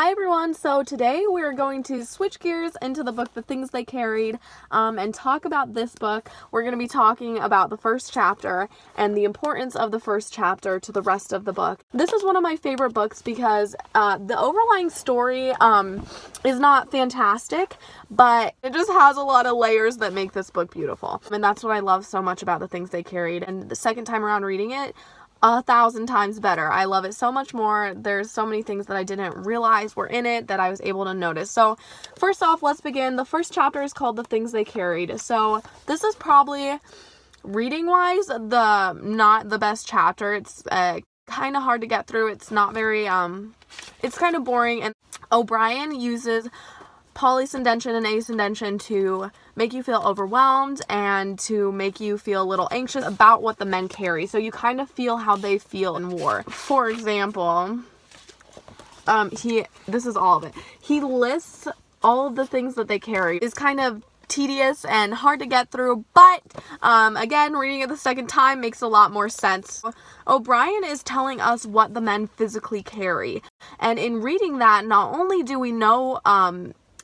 Hi everyone, so today we're going to switch gears into the book The Things They Carried and talk about this book. We're going to be talking about the first chapter and the importance of the first chapter to the rest of the book. This is one of my favorite books because the overlying story is not fantastic, but it just has a lot of layers that make this book beautiful. And that's what I love so much about The Things They Carried. And the second time around reading it, 1,000 times better. I love it so much more. There's so many things that I didn't realize were in it that I was able to notice. So first off, let's begin. The first chapter is called The Things They Carried. So this is probably, reading wise, not the best chapter. It's kind of hard to get through. It's not very it's kind of boring, and O'Brien uses polysyndention and asyndention to make you feel overwhelmed and to make you feel a little anxious about what the men carry. So you kind of feel how they feel in war. For example, this is all of it. He lists all of the things that they carry. It's kind of tedious and hard to get through, but again, reading it the second time makes a lot more sense. O'Brien is telling us what the men physically carry, and in reading that, not only do we know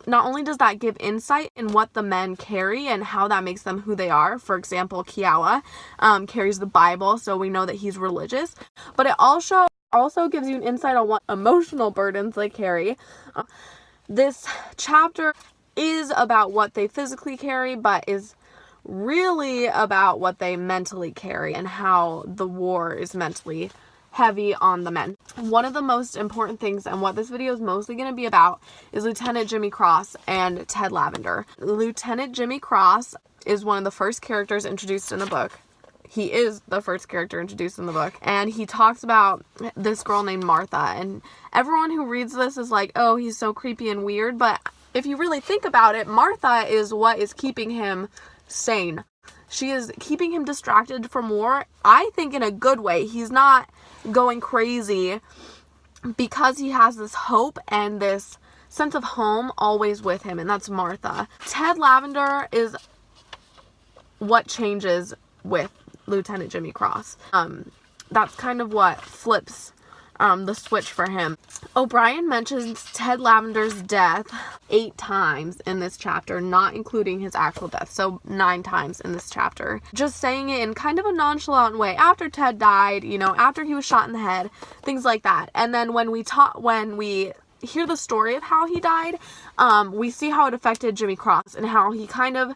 not only does that give insight in what the men carry and how that makes them who they are. For example, Kiowa carries the Bible, so we know that he's religious. But it also gives you an insight on what emotional burdens they carry. This chapter is about what they physically carry, but is really about what they mentally carry and how the war is mentally heavy on the men. One of the most important things, and what this video is mostly going to be about, is Lieutenant Jimmy Cross and Ted Lavender. Lieutenant Jimmy Cross is one of the first characters introduced in the book. He is the first character introduced in the book, and he talks about this girl named Martha, and everyone who reads this is like, oh, he's so creepy and weird, but if you really think about it, Martha is what is keeping him sane. She is keeping him distracted from war, I think in a good way. He's not going crazy because he has this hope and this sense of home always with him, and that's Martha. Ted Lavender is what changes with Lieutenant Jimmy Cross. That's kind of what flips the switch for him. O'Brien mentions Ted Lavender's death 8 times in this chapter, not including his actual death, so 9 times in this chapter. Just saying it in kind of a nonchalant way. After Ted died, you know, after he was shot in the head, things like that. And then when we hear the story of how he died, we see how it affected Jimmy Cross and how he kind of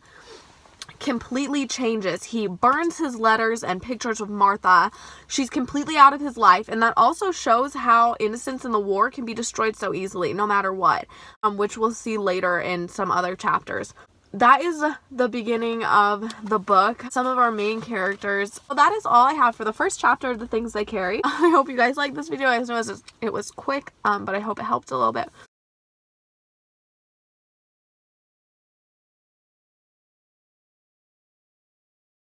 completely changes. He burns his letters and pictures of Martha. She's completely out of his life, and that also shows how innocence in the war can be destroyed so easily, no matter what, which we'll see later in some other chapters. That is the beginning of the book. Some of our main characters. Well, that is all I have for the first chapter of The Things They Carry. I hope you guys liked this video. I know it was quick, but I hope it helped a little bit.